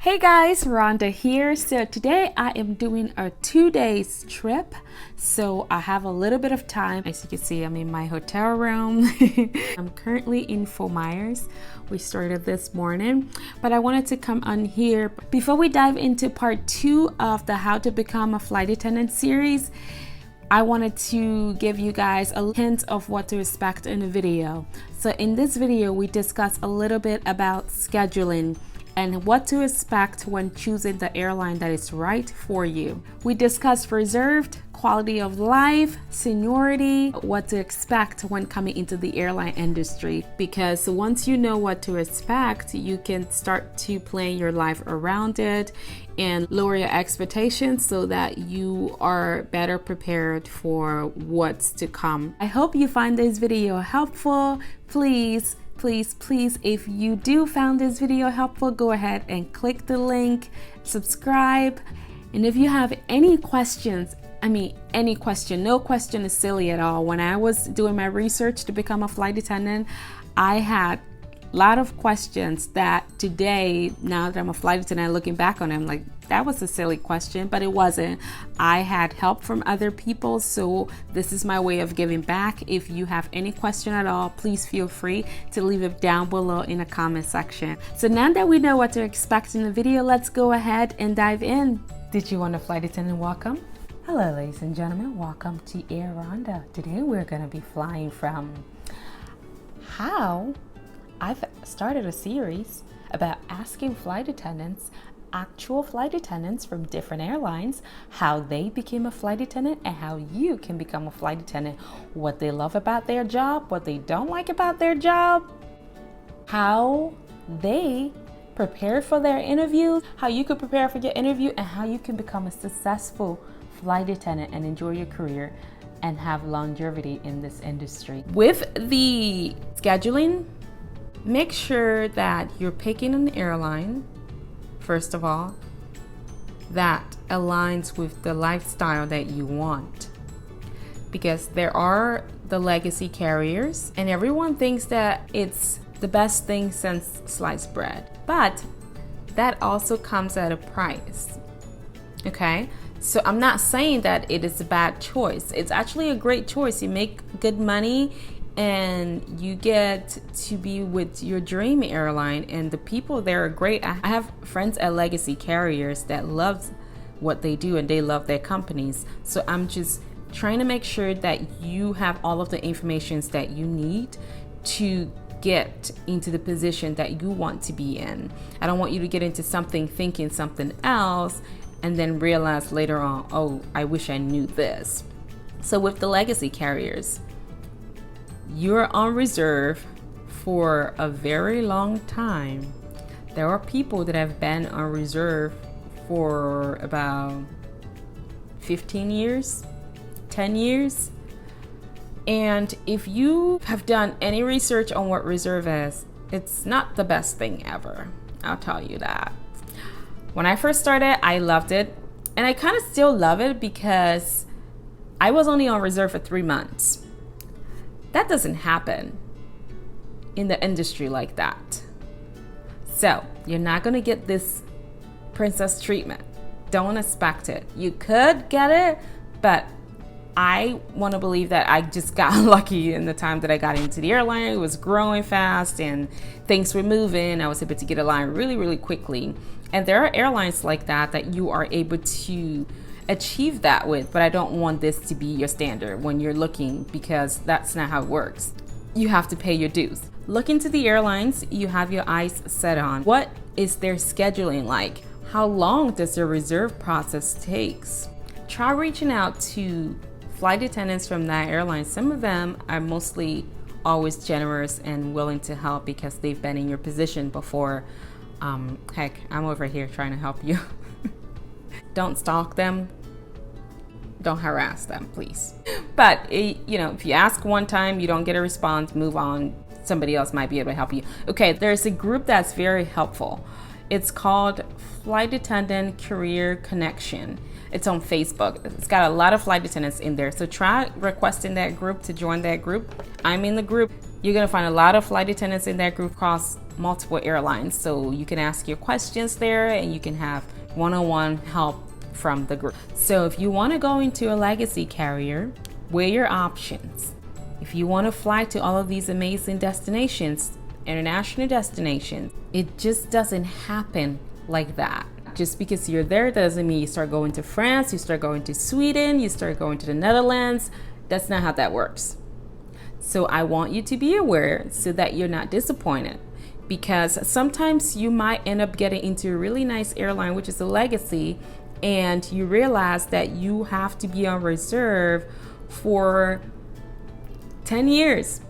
Hey guys, Rhonda here. So today I am doing a 2-day trip. So I have a little bit of time. As you can see, I'm in my hotel room. I'm currently in Fort Myers. We started this morning, but I wanted to come on here before we dive into part 2 of the How to Become a Flight Attendant series. I wanted to give you guys a hint of what to expect in the video. So in this video, we discuss a little bit about scheduling and what to expect when choosing the airline that is right for you. We discussed reserved, quality of life, seniority, what to expect when coming into the airline industry. Because once you know what to expect, you can start to plan your life around it and lower your expectations so that you are better prepared for what's to come. I hope you find this video helpful. Please, if you do found this video helpful, go ahead and click the link, subscribe. And if you have any questions, any question, no question is silly at all. When I was doing my research to become a flight attendant, I had a lot of questions that today, now that I'm a flight attendant, looking back on it, I'm like, that was a silly question, but it wasn't. I had help from other people, so this is my way of giving back. If you have any question at all, please feel free to leave it down below in the comment section. So now that we know what to expect in the video, let's go ahead and dive in. Did you want a flight attendant welcome? Hello, ladies and gentlemen, welcome to Air Rhonda. Today we're going to be flying from how I've started a series about asking flight attendants, actual flight attendants from different airlines, how they became a flight attendant and how you can become a flight attendant, what they love about their job, what they don't like about their job, how they prepare for their interviews, how you could prepare for your interview, and how you can become a successful flight attendant and enjoy your career and have longevity in this industry. With the scheduling, make sure that you're picking an airline, first of all, that aligns with the lifestyle that you want. Because there are the legacy carriers, and everyone thinks that it's the best thing since sliced bread. But that also comes at a price. Okay? So I'm not saying that it is a bad choice. It's actually a great choice. You make good money and you get to be with your dream airline, and the people there are great. I have friends at legacy carriers that love what they do and they love their companies. So I'm just trying to make sure that you have all of the information that you need to get into the position that you want to be in. I don't want you to get into something thinking something else and then realize later on, oh, I wish I knew this. So with the legacy carriers, you're on reserve for a very long time. There are people that have been on reserve for about 15 years, 10 years. And if you have done any research on what reserve is, it's not the best thing ever. I'll tell you that. When I first started, I loved it. And I kind of still love it because I was only on reserve for 3 months. That doesn't happen in the industry like that. So you're not going to get this princess treatment. Don't expect it. You could get it, but I want to believe that I just got lucky in the time that I got into the airline. It was growing fast and things were moving. I was able to get a line really, really quickly. And there are airlines like that you are able to achieve that with, but I don't want this to be your standard when you're looking, because that's not how it works. You have to pay your dues. Look into the airlines you have your eyes set on. What is their scheduling like? How long does the reserve process takes? Try reaching out to flight attendants from that airline. Some of them are mostly always generous and willing to help because they've been in your position before. Heck, I'm over here trying to help you. Don't stalk them. Don't harass them, please. But, if you ask one time, you don't get a response, move on. Somebody else might be able to help you. Okay, there's a group that's very helpful. It's called Flight Attendant Career Connection. It's on Facebook. It's got a lot of flight attendants in there. So try requesting that group to join that group. I'm in the group. You're going to find a lot of flight attendants in that group across multiple airlines. So you can ask your questions there and you can have one-on-one help from the group. So if you want to go into a legacy carrier, weigh your options. If you want to fly to all of these amazing destinations, international destinations, it just doesn't happen like that. Just because you're there doesn't mean you start going to France, you start going to Sweden, you start going to the Netherlands. That's not how that works. So I want you to be aware so that you're not disappointed, because sometimes you might end up getting into a really nice airline, which is a legacy, and you realize that you have to be on reserve for 10 years.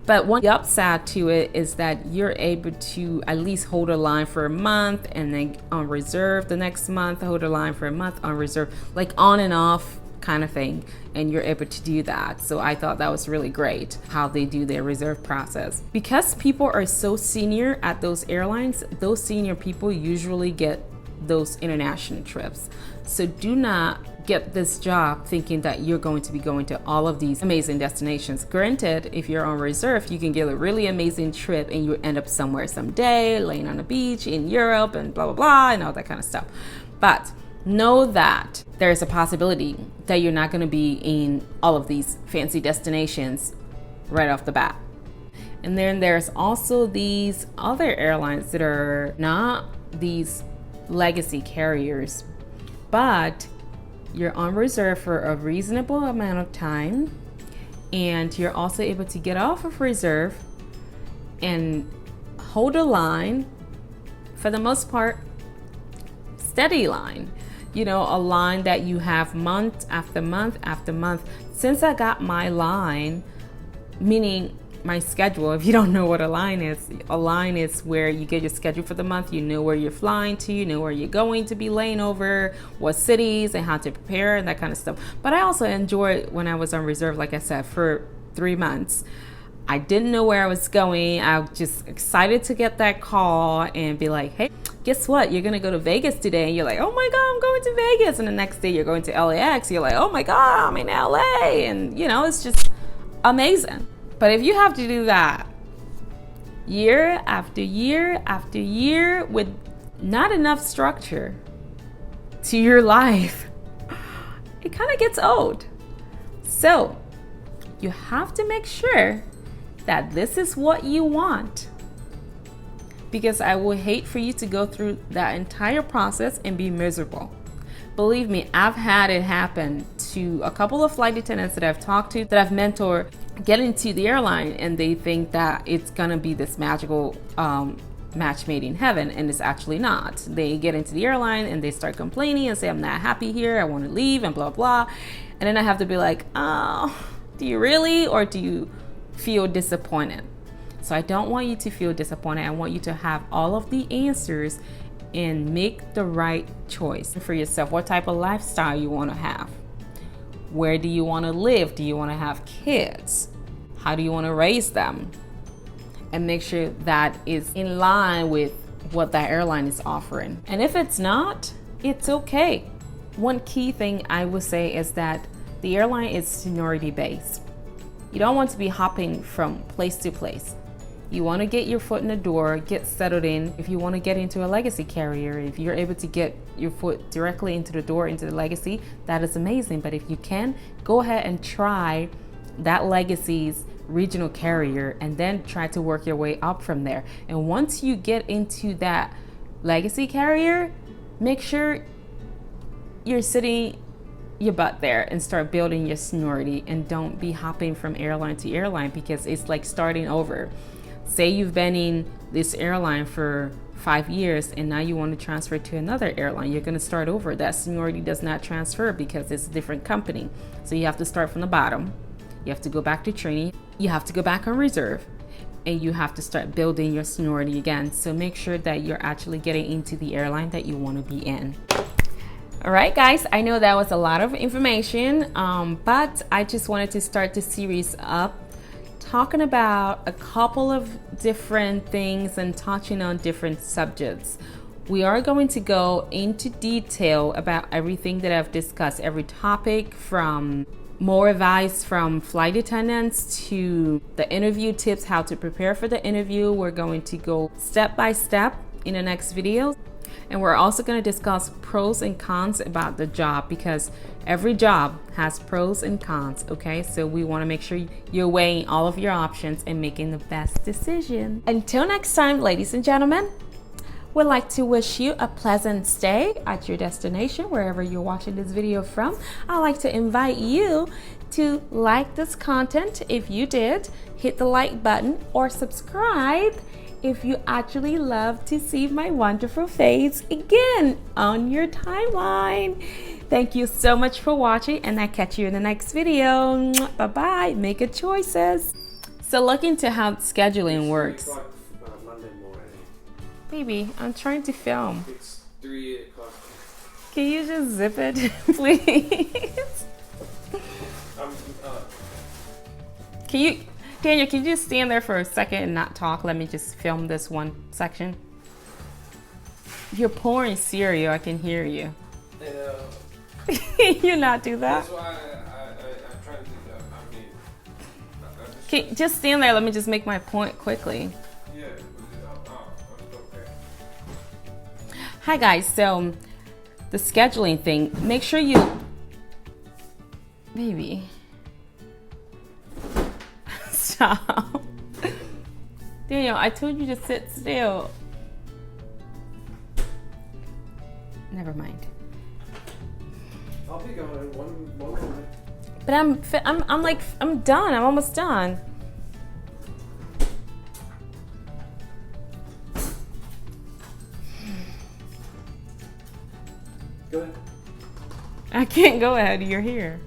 But one upside to it is that you're able to at least hold a line for a month and then on reserve the next month, hold a line for a month on reserve, like on and off kind of thing. And you're able to do that. So I thought that was really great how they do their reserve process. Because people are so senior at those airlines, those senior people usually get those international trips. So do not get this job thinking that you're going to be going to all of these amazing destinations. Granted, if you're on reserve, you can get a really amazing trip and you end up somewhere someday, laying on a beach in Europe and blah, blah, blah, and all that kind of stuff. But know that there's a possibility that you're not going to be in all of these fancy destinations right off the bat. And then there's also these other airlines that are not these legacy carriers, but you're on reserve for a reasonable amount of time, and you're also able to get off of reserve and hold a line, for the most part, steady line. You know, a line that you have month after month after month. Since I got my line, meaning my schedule, if you don't know what a line is where you get your schedule for the month, you know where you're flying to, you know where you're going to be laying over, what cities and how to prepare and that kind of stuff. But I also enjoyed when I was on reserve, like I said, for 3 months. I didn't know where I was going. I was just excited to get that call and be like, hey, guess what? You're going to go to Vegas today. And you're like, oh my God, I'm going to Vegas. And the next day you're going to LAX. You're like, oh my God, I'm in LA. And you know, it's just amazing. But if you have to do that year after year after year with not enough structure to your life, it kind of gets old. So you have to make sure that this is what you want, because I would hate for you to go through that entire process and be miserable. Believe me, I've had it happen to a couple of flight attendants that I've talked to, that I've mentored, get into the airline and they think that it's gonna be this magical match made in heaven, and it's actually not. They get into the airline and they start complaining and say, I'm not happy here, I want to leave and blah blah. And then I have to be like, oh, do you really, or do you feel disappointed? So I don't want you to feel disappointed. I want you to have all of the answers and make the right choice for yourself. What type of lifestyle you want to have? Where do you want to live? Do you want to have kids? How do you want to raise them? And make sure that is in line with what that airline is offering. And if it's not, it's okay. One key thing I would say is that the airline is seniority based. You don't want to be hopping from place to place. You want to get your foot in the door, get settled in. If you want to get into a legacy carrier, if you're able to get your foot directly into the door, into the legacy, that is amazing. But if you can, go ahead and try that legacy's regional carrier and then try to work your way up from there. And once you get into that legacy carrier, make sure you're sitting your butt there and start building your seniority, and don't be hopping from airline to airline, because it's like starting over. Say you've been in this airline for 5 years and now you want to transfer to another airline, you're going to start over. That seniority does not transfer because it's a different company. So you have to start from the bottom. You have to go back to training. You have to go back on reserve, and you have to start building your seniority again. So make sure that you're actually getting into the airline that you want to be in. All right, guys, I know that was a lot of information, but I just wanted to start the series up talking about a couple of different things and touching on different subjects. We are going to go into detail about everything that I've discussed, every topic from more advice from flight attendants to the interview tips, how to prepare for the interview. We're going to go step by step in the next video. And we're also going to discuss pros and cons about the job, because every job has pros and cons, okay? So we want to make sure you're weighing all of your options and making the best decision. Until next time, ladies and gentlemen, we'd like to wish you a pleasant stay at your destination, wherever you're watching this video from. I'd like to invite you to like this content if you did, hit the like button, or subscribe if you actually love to see my wonderful face again on your timeline. Thank you so much for watching, and I'll catch you in the next video. Bye-bye. Make good choices. So look into how scheduling works. Monday morning. Baby, I'm trying to film. It's 3 o'clock. Can you just zip it, please? Daniel, can you just stand there for a second and not talk? Let me just film this one section. You're pouring cereal, I can hear you. You not do that? That's why I try to do that. Okay, just stand there, let me just make my point quickly. Yeah, okay. Hi guys, so the scheduling thing, make sure you, baby. Stop. Daniel, I told you to sit still. Never mind. I'll be going in one moment. But I'm done. I'm almost done. Go ahead. I can't go ahead. You're here.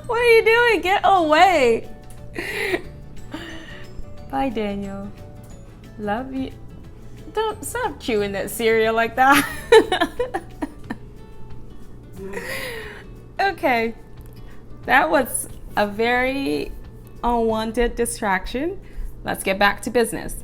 What are you doing? Get away. Bye, Daniel. Love you. Don't stop chewing that cereal like that. Okay. That was a very unwanted distraction. Let's get back to business.